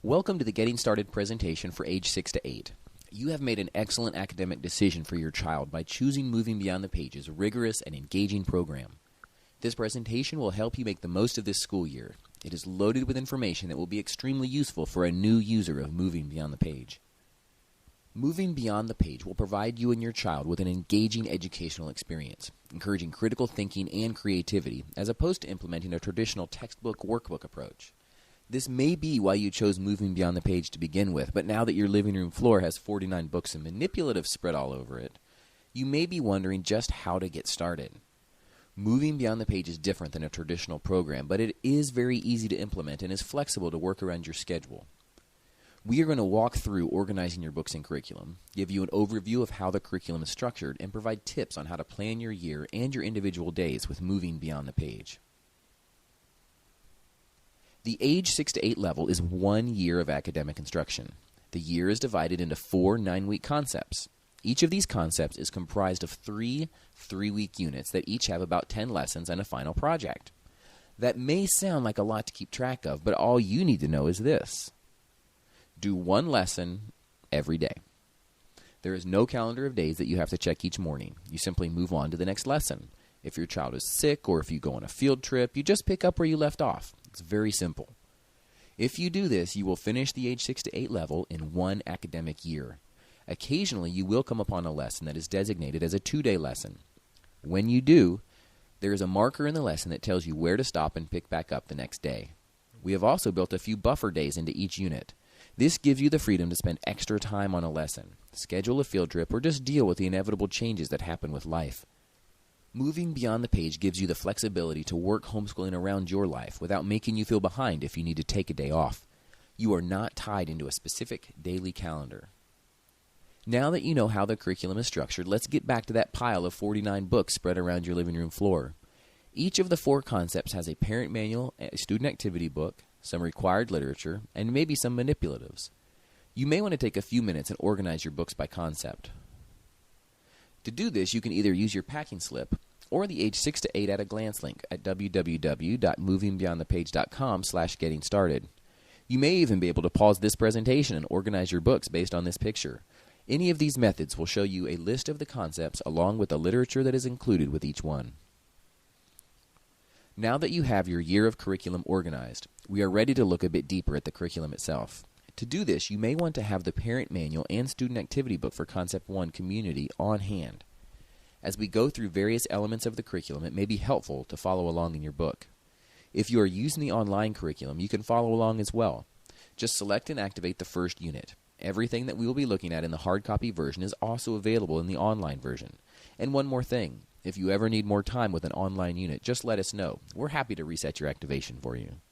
Welcome to the Getting Started presentation for age 6 to 8. You have made an excellent academic decision for your child by choosing Moving Beyond the Pages' rigorous and engaging program. This presentation will help you make the most of this school year. It is loaded with information that will be extremely useful for a new user of Moving Beyond the Page. Moving Beyond the Page will provide you and your child with an engaging educational experience, encouraging critical thinking and creativity, as opposed to implementing a traditional textbook workbook approach. This may be why you chose Moving Beyond the Page to begin with, but now that your living room floor has 49 books and manipulatives spread all over it, you may be wondering just how to get started. Moving Beyond the Page is different than a traditional program, but it is very easy to implement and is flexible to work around your schedule. We are going to walk through organizing your books and curriculum, give you an overview of how the curriculum is structured, and provide tips on how to plan your year and your individual days with Moving Beyond the Page. The age 6 to 8 level is 1 year of academic instruction. The year is divided into 4 9-week concepts. Each of these concepts is comprised of 3 3-week units that each have about 10 lessons and a final project. That may sound like a lot to keep track of, but all you need to know is this. Do 1 lesson every day. There is no calendar of days that you have to check each morning. You simply move on to the next lesson. If your child is sick or if you go on a field trip, you just pick up where you left off. It's very simple. If you do this, you will finish the age 6 to 8 level in 1 academic year. Occasionally, you will come upon a lesson that is designated as a 2-day lesson. When you do, there is a marker in the lesson that tells you where to stop and pick back up the next day. We have also built a few buffer days into each unit. This gives you the freedom to spend extra time on a lesson, schedule a field trip, or just deal with the inevitable changes that happen with life. Moving Beyond the Page gives you the flexibility to work homeschooling around your life without making you feel behind if you need to take a day off. You are not tied into a specific daily calendar. Now that you know how the curriculum is structured, let's get back to that pile of 49 books spread around your living room floor. Each of the 4 concepts has a parent manual, a student activity book, some required literature, and maybe some manipulatives. You may want to take a few minutes and organize your books by concept. To do this, you can either use your packing slip or the age 6 to 8 at a glance link at www.movingbeyondthepage.com/getting-started. You may even be able to pause this presentation and organize your books based on this picture. Any of these methods will show you a list of the concepts along with the literature that is included with each one. Now that you have your year of curriculum organized, we are ready to look a bit deeper at the curriculum itself. To do this, you may want to have the parent manual and student activity book for Concept 1 Community on hand. As we go through various elements of the curriculum, it may be helpful to follow along in your book. If you are using the online curriculum, you can follow along as well. Just select and activate the first unit. Everything that we will be looking at in the hard copy version is also available in the online version. And one more thing, if you ever need more time with an online unit, just let us know. We're happy to reset your activation for you.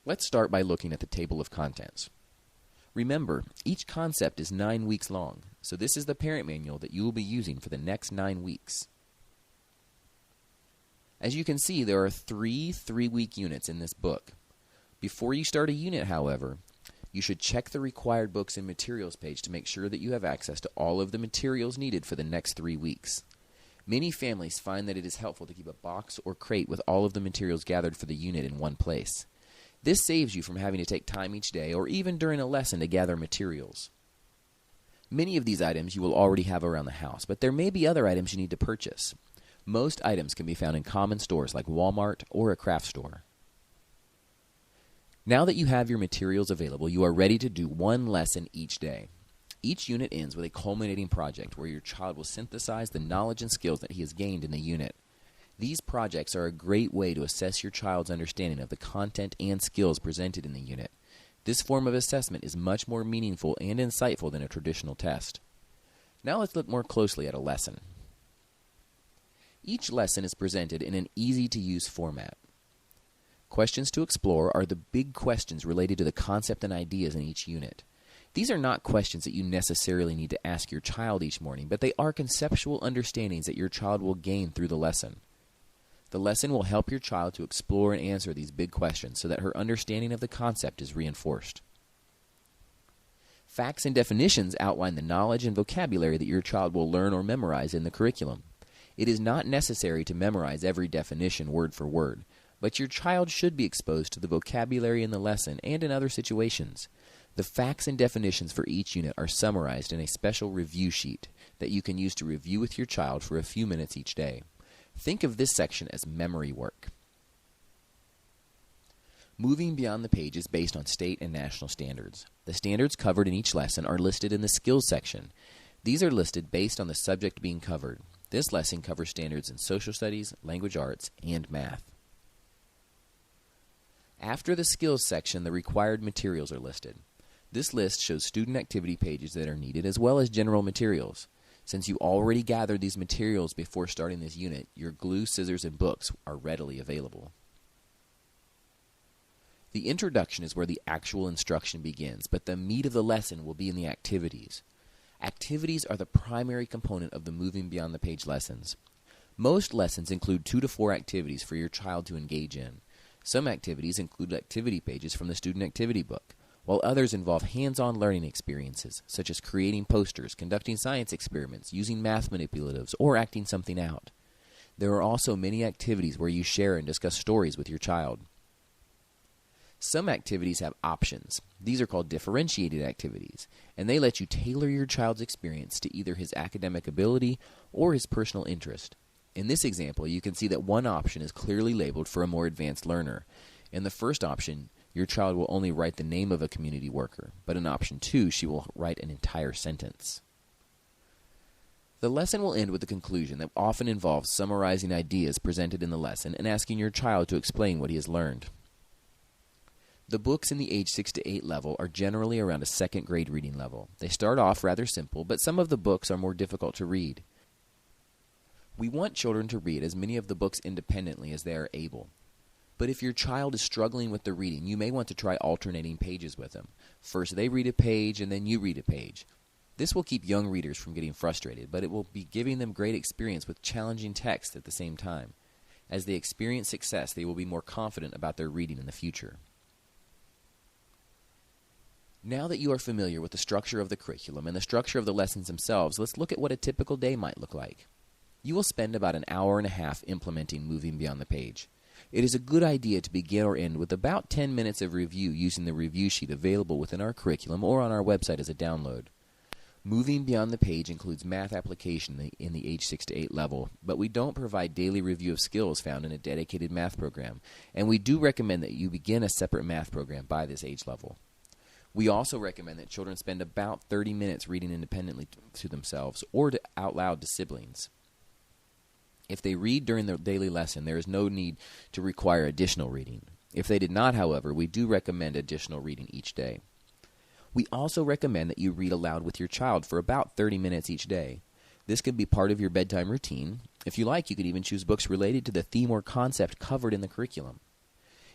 Let's start by looking at the table of contents. Remember, each concept is 9 weeks long, so this is the parent manual that you will be using for the next 9 weeks. As you can see, there are 3 3-week units in this book. Before you start a unit, however, you should check the required books and materials page to make sure that you have access to all of the materials needed for the next 3 weeks. Many families find that it is helpful to keep a box or crate with all of the materials gathered for the unit in one place. This saves you from having to take time each day or even during a lesson to gather materials. Many of these items you will already have around the house, but there may be other items you need to purchase. Most items can be found in common stores like Walmart or a craft store. Now that you have your materials available, you are ready to do 1 lesson each day. Each unit ends with a culminating project where your child will synthesize the knowledge and skills that he has gained in the unit. These projects are a great way to assess your child's understanding of the content and skills presented in the unit. This form of assessment is much more meaningful and insightful than a traditional test. Now let's look more closely at a lesson. Each lesson is presented in an easy-to-use format. Questions to explore are the big questions related to the concept and ideas in each unit. These are not questions that you necessarily need to ask your child each morning, but they are conceptual understandings that your child will gain through the lesson. The lesson will help your child to explore and answer these big questions so that her understanding of the concept is reinforced. Facts and definitions outline the knowledge and vocabulary that your child will learn or memorize in the curriculum. It is not necessary to memorize every definition word for word, But your child should be exposed to the vocabulary in the lesson and in other situations. The facts and definitions for each unit are summarized in a special review sheet that you can use to review with your child for a few minutes each day. Think of this section as memory work. Moving beyond the page is based on state and national standards. The standards covered in each lesson are listed in the skills section. These are listed based on the subject being covered. This lesson covers standards in social studies, language arts, and math. After the skills section, the required materials are listed. This list shows student activity pages that are needed as well as general materials. Since you already gathered these materials before starting this unit, your glue, scissors, and books are readily available. The introduction is where the actual instruction begins, but the meat of the lesson will be in the activities. Activities are the primary component of the Moving Beyond the Page lessons. Most lessons include 2 to 4 activities for your child to engage in. Some activities include activity pages from the student activity book, while others involve hands-on learning experiences, such as creating posters, conducting science experiments, using math manipulatives, or acting something out. There are also many activities where you share and discuss stories with your child. Some activities have options. These are called differentiated activities, and they let you tailor your child's experience to either his academic ability or his personal interest. In this example, you can see that one option is clearly labeled for a more advanced learner. In the first option, your child will only write the name of a community worker, but in option 2, she will write an entire sentence. The lesson will end with a conclusion that often involves summarizing ideas presented in the lesson and asking your child to explain what he has learned. The books in the age 6 to 8 level are generally around a second grade reading level. They start off rather simple, but some of the books are more difficult to read. We want children to read as many of the books independently as they are able. But if your child is struggling with the reading, you may want to try alternating pages with them. First they read a page and then you read a page. This will keep young readers from getting frustrated, but it will be giving them great experience with challenging text at the same time. As they experience success, they will be more confident about their reading in the future. Now that you are familiar with the structure of the curriculum and the structure of the lessons themselves, let's look at what a typical day might look like. You will spend about an hour and a half implementing Moving Beyond the Page. It is a good idea to begin or end with about 10 minutes of review using the review sheet available within our curriculum or on our website as a download. Moving Beyond the Page includes math application in the age 6 to 8 level, but we don't provide daily review of skills found in a dedicated math program, and we do recommend that you begin a separate math program by this age level. We also recommend that children spend about 30 minutes reading independently to themselves or out loud to siblings. If they read during their daily lesson, there is no need to require additional reading. If they did not, however, we do recommend additional reading each day. We also recommend that you read aloud with your child for about 30 minutes each day. This can be part of your bedtime routine. If you like, you could even choose books related to the theme or concept covered in the curriculum.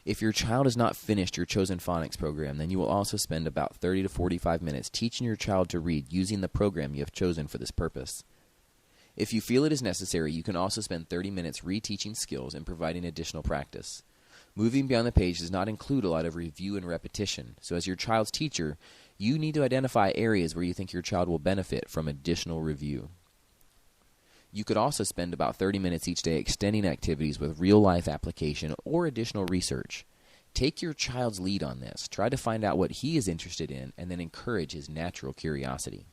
If your child has not finished your chosen phonics program, then you will also spend about 30 to 45 minutes teaching your child to read using the program you have chosen for this purpose. If you feel it is necessary, you can also spend 30 minutes reteaching skills and providing additional practice. Moving Beyond the Page does not include a lot of review and repetition, so as your child's teacher, you need to identify areas where you think your child will benefit from additional review. You could also spend about 30 minutes each day extending activities with real-life application or additional research. Take your child's lead on this. Try to find out what he is interested in and then encourage his natural curiosity.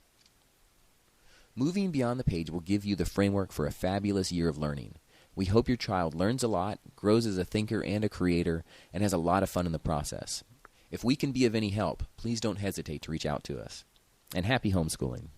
Moving Beyond the Page will give you the framework for a fabulous year of learning. We hope your child learns a lot, grows as a thinker and a creator, and has a lot of fun in the process. If we can be of any help, please don't hesitate to reach out to us. And happy homeschooling.